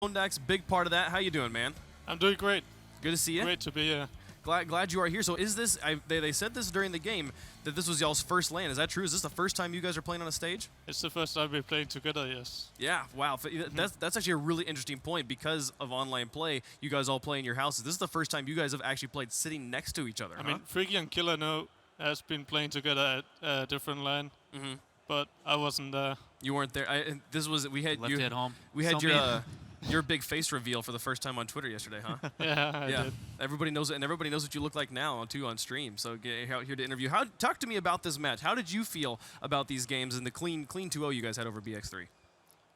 Pwndx, big part of that. How you doing, man? I'm doing great. Good to see you. Great to be here. Glad you are here. So is this, they said this during the game, that this was y'all's first LAN. Is that true? Is this the first time you guys are playing on a stage? It's the first time we're playing together, yes. Yeah, wow. That's actually a really interesting point. Because of online play, you guys all play in your houses. This is the first time you guys have actually played sitting next to each other, I mean, Freaky and Killer No has been playing together at a different LAN, but I wasn't there. You weren't there. We had Left you it at home. We had your big face reveal for the first time on Twitter yesterday, huh? Yeah, I did. Everybody knows it, and everybody knows what you look like now too on stream. So get out here to interview. Talk to me about this match. How did you feel about these games and the clean 2-0 you guys had over BX3?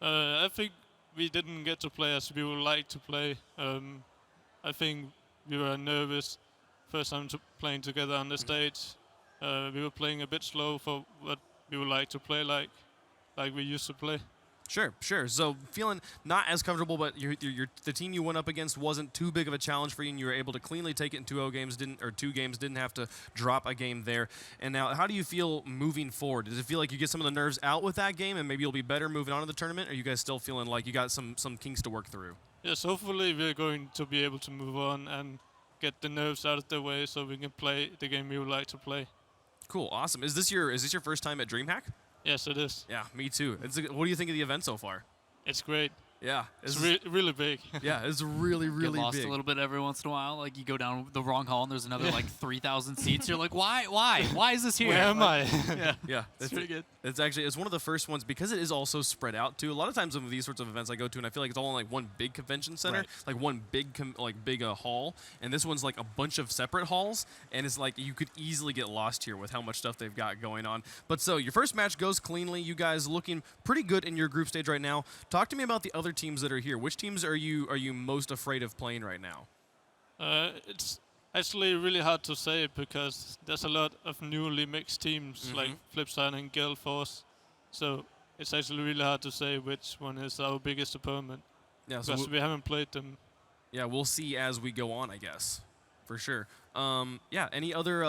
I think we didn't get to play as we would like to play. I think we were nervous first time playing together on the stage. We were playing a bit slow for what we would like to play like we used to play. Sure. So feeling not as comfortable, but the team you went up against wasn't too big of a challenge for you, and you were able to cleanly take it in 2 games, didn't have to drop a game there. And now, how do you feel moving forward? Does it feel like you get some of the nerves out with that game, and maybe you'll be better moving on to the tournament? Or are you guys still feeling like you got some kinks to work through? Yes, hopefully we're going to be able to move on and get the nerves out of the way so we can play the game we would like to play. Cool, awesome. Is this your first time at DreamHack? Yes, it is. Yeah, me too. What do you think of the event so far? It's great. Yeah, it's really big. Yeah, it's really Get lost big. a little bit every once in a while. Like you go down the wrong hall and there's another like 3,000 seats. You're like, why is this here? Where am I? Yeah, that's pretty good. It's one of the first ones because it is also spread out too. A lot of times with these sorts of events I go to, and I feel like it's all in like one big convention center, like one big hall, and this one's like a bunch of separate halls, and it's like you could easily get lost here with how much stuff they've got going on. But so your first match goes cleanly. You guys looking pretty good in your group stage right now. Talk to me about the other teams that are here. Which teams are you most afraid of playing right now? It's actually really hard to say because there's a lot of newly mixed teams like Flipside and Gale Force. So it's actually really hard to say which one is our biggest opponent. Yeah, because we haven't played them. Yeah, we'll see as we go on, I guess, for sure. Yeah. Any other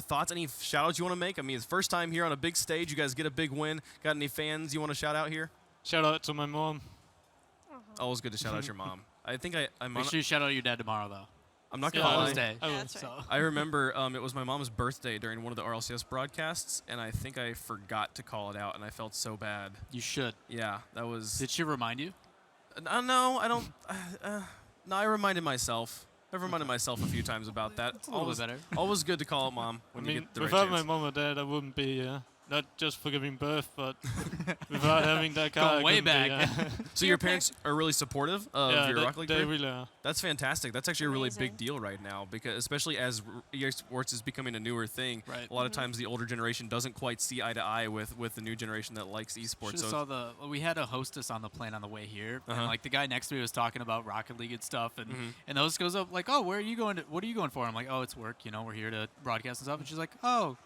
thoughts? Any shout outs you want to make? I mean, it's first time here on a big stage. You guys get a big win. Got any fans you want to shout out here? Shout out to my mom. Always good to shout out your mom. I think I'm. Make sure you shout out your dad tomorrow, though. I'm not gonna lie. Day. That's right. I remember it was my mom's birthday during one of the RLCS broadcasts, and I think I forgot to call it out, and I felt so bad. You should. Yeah, that was. Did she remind you? No, I don't. No, I reminded myself. I've reminded myself a few times about that. It's a little bit better. Always good to call out mom when you get the right without chance. my mom or dad, I wouldn't be not just for giving birth, but without having that car. Going way back. So your parents are really supportive of your Rocket League they career? really are. That's fantastic. That's actually a really Amazing. big deal right now, because especially as EA Sports is becoming a newer thing. Right. A lot of times the older generation doesn't quite see eye to eye with the new generation that likes esports. Should've saw we had a hostess on the plane on the way here, and like the guy next to me was talking about Rocket League and stuff, and and the host goes up like, "Oh, where are you going? What are you going for?" I'm like, "Oh, it's work. You know, we're here to broadcast and stuff." And she's like, "Oh,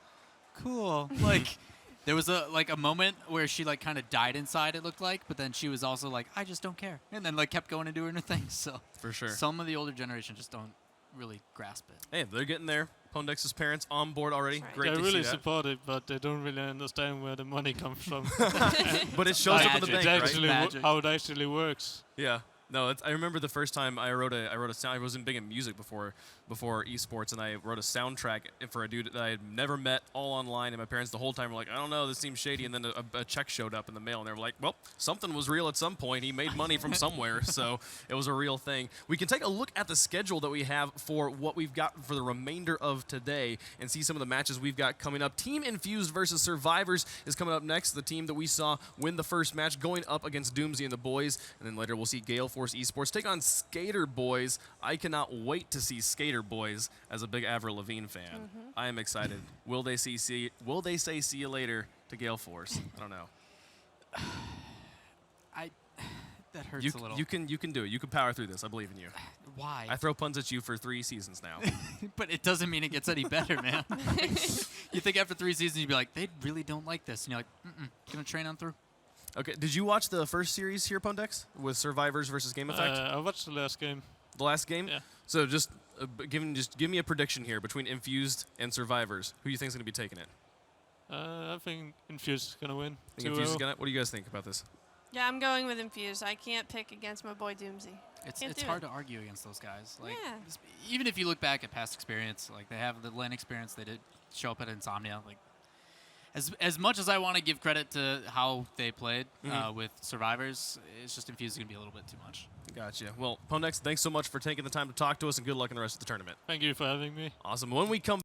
cool." Like. There was a moment where she like kind of died inside, it looked like, but then she was also like, I just don't care, and then like kept going and doing her thing. So for sure, some of the older generation just don't really grasp it. Hey, they're getting there. Pwndx's parents on board already. Right. Great They're to really see that. supportive, but they don't really understand where the money comes from. But it shows up in the bank, right? Actually how it actually works. Yeah. No, I remember the first time I wrote a sound. I wasn't big in music before esports, and I wrote a soundtrack for a dude that I had never met, all online. And my parents the whole time were like, "I don't know, this seems shady." And then a check showed up in the mail, and they were like, "Well, something was real at some point. He made money from somewhere, so it was a real thing." We can take a look at the schedule that we have for what we've got for the remainder of today, and see some of the matches we've got coming up. Team Infused versus Survivors is coming up next. The team that we saw win the first match, going up against Doomsy and the boys, and then later we'll see Gale Force Esports take on Skater Boys. I cannot wait to see Skater Boys as a big Avril Lavigne fan. I am excited. Will they say see you later to Gale Force? I don't know. That hurts a little. You can do it. You can power through this. I believe in you. Why? I throw puns at you for 3 seasons now. But it doesn't mean it gets any better, man. You think after 3 seasons you'd be like, they really don't like this, and you're like, gonna train on through. Okay, did you watch the first series here, Pwndx, with Survivors versus Game Effect? I watched the last game. The last game? Yeah. So just give me a prediction here between Infused and Survivors. Who do you think is going to be taking it? I think Infused is gonna win. Think Infused is gonna? What do you guys think about this? Yeah, I'm going with Infuse. I can't pick against my boy Doomsy. It's hard to argue against those guys. Like, Yeah. even if you look back at past experience, like they have the LAN experience, they did show up at Insomnia. Like, as much as I want to give credit to how they played with Survivors, it's just Infuse is gonna be a little bit too much. Gotcha. Well, Pwndx, thanks so much for taking the time to talk to us, and good luck in the rest of the tournament. Thank you for having me. Awesome. When we come